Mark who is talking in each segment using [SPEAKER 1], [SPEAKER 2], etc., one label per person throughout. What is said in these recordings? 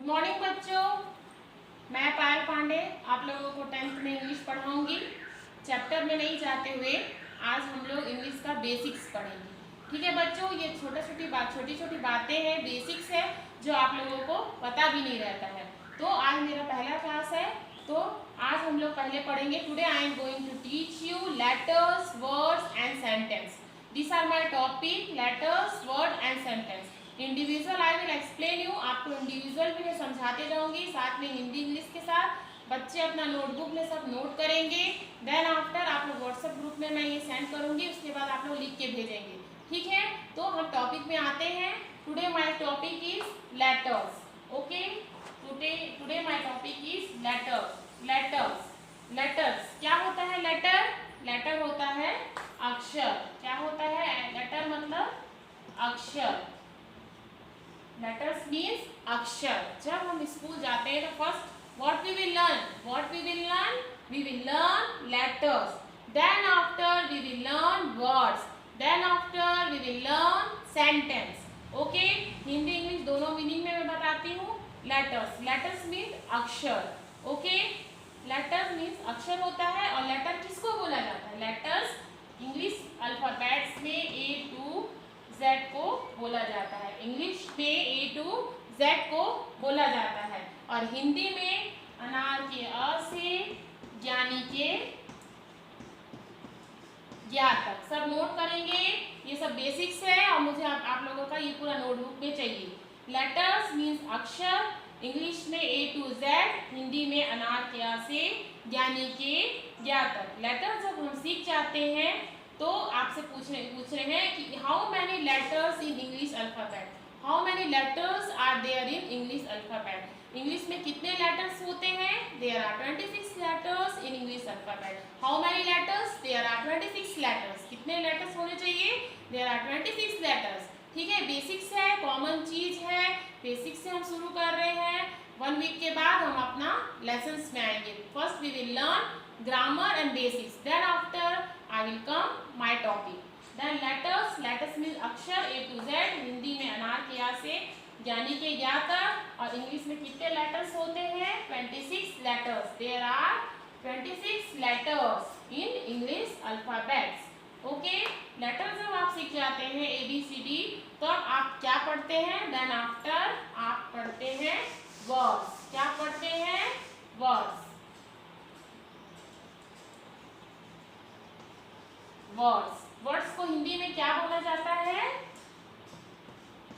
[SPEAKER 1] Morning बच्चों, मैं पायल पांडे आप लोगों को 10th में इंग्लिश पढ़ाऊंगी। चैप्टर में नहीं जाते हुए आज हम लोग इंग्लिश का बेसिक्स पढ़ेंगे। ठीक है बच्चों, ये छोटी छोटी बातें हैं, बेसिक्स है जो आप लोगों को पता भी नहीं रहता है। तो आज मेरा पहला क्लास है, तो आज हम लोग पहले पढ़ेंगे। Today I am going to teach you letters, words and sentence. This are my topic, letters, word and sentence. Individual I will explain you, आपको इंडिविजुअल भी मैं समझाते जाऊंगी, साथ में हिंदी इंग्लिश के साथ। बच्चे अपना नोटबुक में सब नोट करेंगे। देन आफ्टर आप लोग व्हाट्सएप ग्रुप में मैं ये सेंड करूंगी, उसके बाद आप लोग लिख के भेजेंगे। ठीक है, तो हम टॉपिक में आते हैं। Today my topic is letters. Okay, today my topic is letters. Letters क्या होता है? लेटर होता है अक्षर। क्या होता है? लेटर मतलब अक्षर। लेटर्स मीन्स अक्षर। जब हम स्कूल जाते हैं तो first what we will learn? We will learn letters. Then after we will learn words. Then after we will learn sentence. Okay? Hindi English दोनों मीनिंग में मैं बताती हूँ। लेटर्स मीन्स अक्षर। ओके, लेटर मीन्स अक्षर होता है। और लेटर किसको बोला जाता है? लेटर्स इंग्लिश अल्फाबेट्स में A to Z को बोला जाता है। इंग्लिश में A to Z को बोला जाता है। और हिंदी में अनार के अ से ज्ञानी के ज्ञा तक। सब नोट करेंगे, ये सब बेसिक्स है और मुझे आप लोगों का ये पूरा नोटबुक में चाहिए। लेटर्स मीन्स अक्षर, इंग्लिश में A to Z, हिंदी में अनार के अ से ज्ञानी के ज्ञा तक। लेटर जब हम सीख जाते हैं तो आपसे पूछ रहे हैं कि how many letters in English alphabet. How many letters are there in English alphabet. English में कितने लेटर्स होते हैं? There are 26 letters in English alphabet. How many letters? There are 26 letters. कितने लेटर्स होने चाहिए? There are 26 letters. ठीक है, basics है, कॉमन चीज है, बेसिक्स से हम शुरू कर रहे हैं। 1 वीक के बाद हम अपना लेसन्स में आएंगे। First we will learn grammar and basics, then after I will come my topic. Then letters means अक्षर A to Z, हिंदी में अनार के आ से ज्ञानी के ज्ञा तक। और इंग्लिश में कितने लेटर्स होते हैं? 26 letters. There are 26 letters in English alphabets. Okay, letter जब आप सीख जाते हैं ABCD, तो आप क्या पढ़ते हैं? देन आफ्टर आप पढ़ते हैं वर्ड्स। क्या पढ़ते हैं? वर्ड्स। वर्ड्स को हिंदी में क्या बोला जाता है?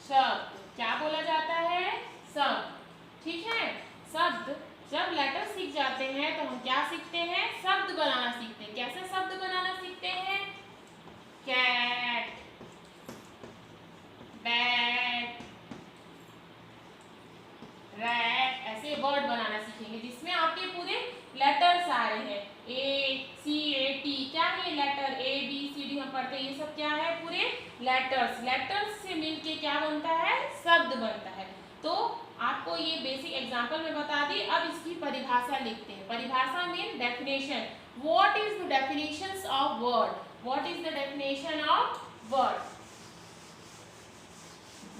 [SPEAKER 1] शब्द। क्या बोला जाता है? शब्द। ठीक है, शब्द। जब लेटर सीख जाते हैं तो हम क्या सीखते हैं? शब्द बनाना सीखते हैं। कैसे शब्द बनाना सीखते हैं? कैट, बैट, रैट, ऐसे वर्ड बनाना सीखेंगे जिसमें आपके पूरे लेटर्स आ रहे हैं। ACAT, क्या है लेटर? ABCD हम पढ़ते हैं, ये सब क्या है? पूरे लेटर्स से मिलके क्या बनता है? शब्द बनता है। तो आपको ये बेसिक एग्जांपल में बता दी। अब इसकी परिभाषा लिखते हैं। परिभाषा mean definition. What is the definitions of word? What is the definition of word?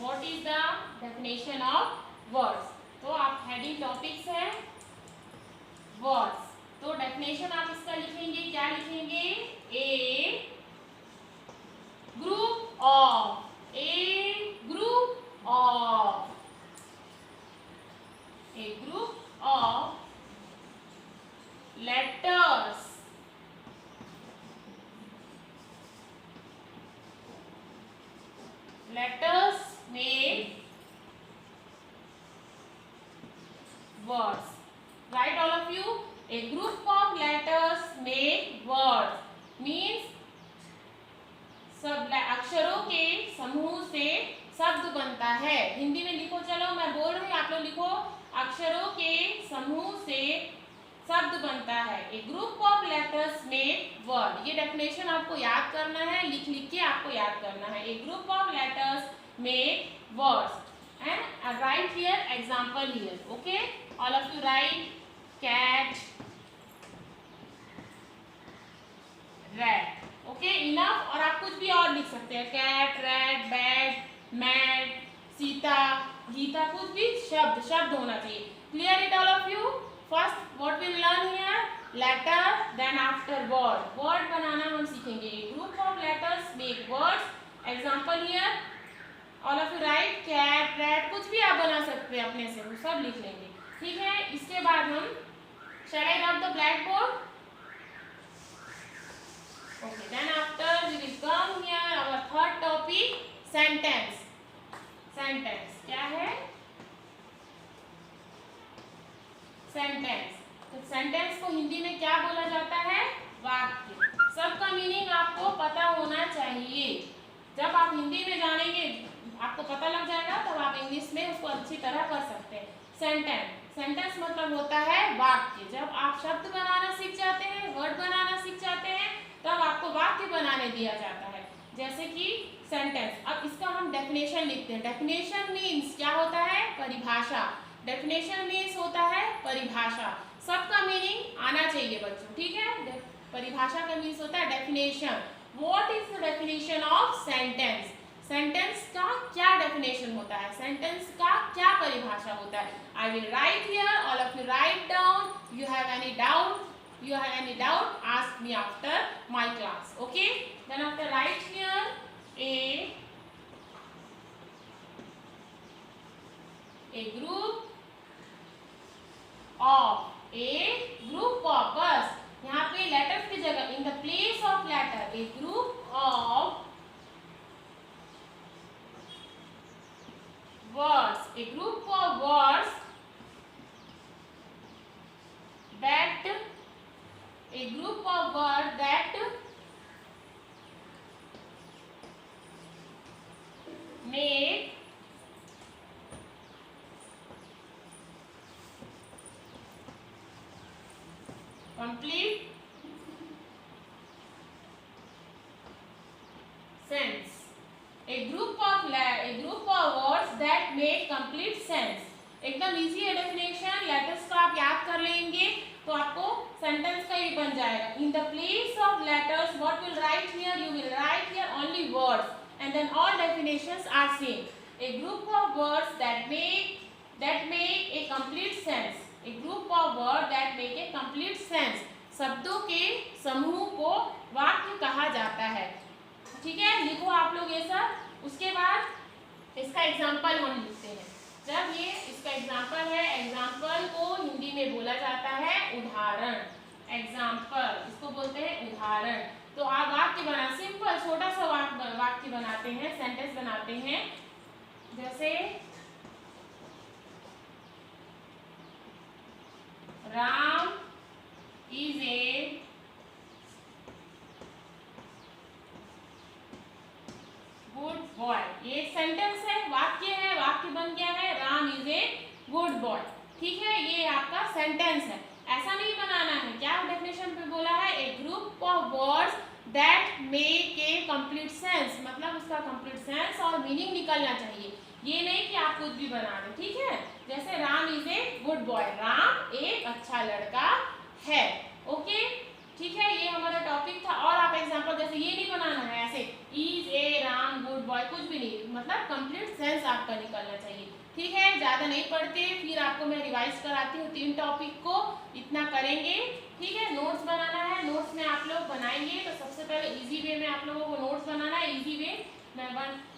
[SPEAKER 1] What is the definition of words? तो आप हेडिंग टॉपिक्स है वर्ड्स, तो डेफिनेशन आप इसका लिखेंगे। क्या लिखेंगे? ए ग्रुप ऑफ लेटर्स में words. Write all of you. A group of letters make words means सब अक्षरों के समूह से शब्द बनता है। हिंदी में लिखो, चलो मैं बोल रही हूँ, आप लोग लिखो। अक्षरों के समूह से शब्द बनता है। A group of letters make word. ये डेफिनेशन आपको याद करना है, लिख के आपको याद करना है। A group of letters make words and write here example here. Okay, all of you write cat, rat. Okay, enough. और आप कुछ भी और लिख सकते हैं। cat, rat, bat, mat, Sita, Gita, कुछ भी शब्द शब्द होना चाहिए। Clear it all of you? First what will learn here? Letter, then after word. Word बनाना हम सीखेंगे। Group of letters make words. Example here all of you write cat, rat, कुछ भी आप बना सकते हैं अपने से, वो सब लिख लेंगे। ठीक है, इसके बाद हम shall I rub the blackboard? Okay, then after we will come here our third topic, sentence. Sentence क्या है? Sentence. तो sentence को हिंदी में क्या बोला जाता है? वाक्य। सबका मीनिंग आपको पता होना चाहिए। जब आप हिंदी में जानेंगे, आपको पता लग जाएगा, तब आप इंग्लिश में उसको अच्छी तरह कर सकते हैं। सेंटेंस, सेंटेंस मतलब होता है वाक्य। जब आप शब्द बनाना सीख जाते हैं, वर्ड बनाना सीख जाते हैं, तब आपको वाक्य बनाने दिया जाता है। जैसे कि सेंटेंस। अब इसका हम डेफिनेशन लिखते हैं। डेफिनेशन मीन्स क्या होता है? परिभाषा। डेफिनेशन मीन्स होता है परिभाषा। सबका मीनिंग आना चाहिए बच्चों, ठीक है? परिभाषा का मीन्स होता है definition. What is the definition of sentence? Sentence का क्या डेफिनेशन होता है? सेंटेंस का क्या परिभाषा होता है? I will write here, all of you write down. You have any doubt? You have any doubt? Ask me after my class. Okay? Then after write here a group of बस यहाँ पे letters की जगह in the place of letter a group of words, a group of words that a group of words that make complete sense. A group of words that make complete sense. एकदम easy है definition. Letters का आप याद कर लेंगे तो आपको sentence का ही बन जाएगा। In the place of letters what will write here? You will write here only words and then all definitions are same. A group of words that make a complete sense. A group of word that make a complete sense. शब्दों के समूह को वाक्य कहा जाता है। ठीक है, लिखो आप लोग ये सब। उसके बाद इसका एग्जाम्पल हम लिखते हैं। जब ये इसका एग्जाम्पल है, एग्जाम्पल को हिंदी में बोला जाता है उदाहरण। एग्जाम्पल इसको बोलते हैं उदाहरण। तो आप वाक्य बना, सिंपल छोटा सा वाक्य बनाते हैं, सेंटेंस बनाते हैं। जैसे Ram is a good boy. ये एक सेंटेंस है, वाक्य है, वाक्य बन गया है Ram is a good boy. ठीक है, ये आपका सेंटेंस है। ऐसा नहीं बनाना है। क्या डेफिनेशन पे बोला है? A group of words that make a complete sense, मतलब उसका कंप्लीट सेंस और मीनिंग निकलना चाहिए। ये नहीं कि आप कुछ भी बना दें। ठीक है, जैसे Ram is a good boy, Ram एक अच्छा लड़का है। ओके, ठीक है, ये हमारा टॉपिक था। और आप एग्जांपल जैसे ये नहीं बनाना है, ऐसे is a Ram good boy, कुछ भी नहीं, मतलब कंप्लीट सेंस आपका निकलना चाहिए। ठीक है, ज़्यादा नहीं पढ़ते, फिर आपको मैं रिवाइज कराती हूँ 3 टॉपिक को, इतना करेंगे। ठीक है, नोट्स बनाना है, नोट्स में आप लोग बनाएंगे तो सबसे पहले इजी वे में आप लोगों को नोट्स बनाना है। इजी वे मैं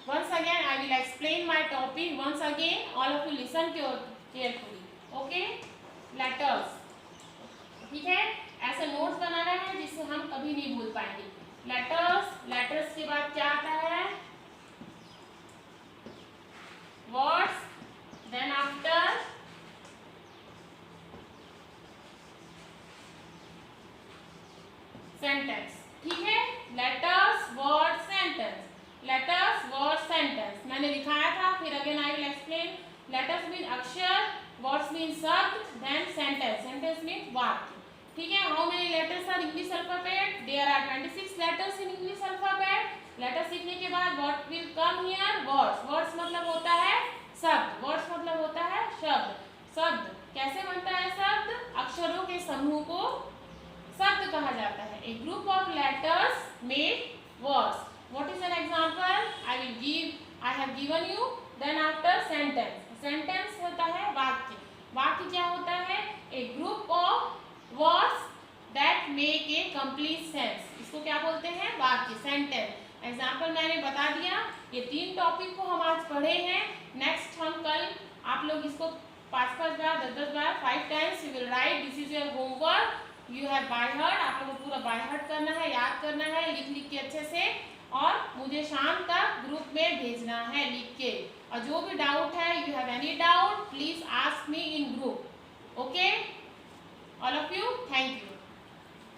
[SPEAKER 1] once again I will explain my topic once again, all of you listen carefully. Okay, letters। ठीक है, ऐसे नोट्स बनाना है जिससे हम कभी नहीं भूल पाएंगे। लेटर्स के बाद क्या आता है? Words, then after sentence. ठीक है, letters word sentence, letters word sentence मैंने दिखाया था, फिर again I will explain. Letters mean अक्षर, वर्ड्स मीन शब्द, देन सेंटेंस, सेंटेंस मीन वाक्य। ठीक है, how many letters are English alphabet? There are 26 letters in English alphabet. Letter सीखने के बाद what will come here? Words. Words मतलब होता है शब्द, वर्ड्स मतलब होता है शब्द। शब्द कैसे बनता है? शब्द अक्षरों के समूह को शब्द कहा जाता है। A group of letters make words. What is an example? I have given you then after sentence. Sentence होता है वाक्य। वाक्य क्या होता है? A group of words that make a complete sense. इसको क्या बोलते हैं? वाक्य, सेंटेंस। एग्जाम्पल मैंने बता दिया। ये 3 टॉपिक को हम आज पढ़े हैं। नेक्स्ट हम कल आप लोग इसको 5-5 बार, 10-10 बार, 5 times you will right. This is your homework, you have by heart. आप लोगों को पूरा बाय हार्ट करना है, याद करना है, लिख लिख के अच्छे से, और मुझे शाम तक ग्रुप में भेजना है लिख के। और जो भी डाउट है, you have any doubt, please ask me in group. Okay, all of you, thank you.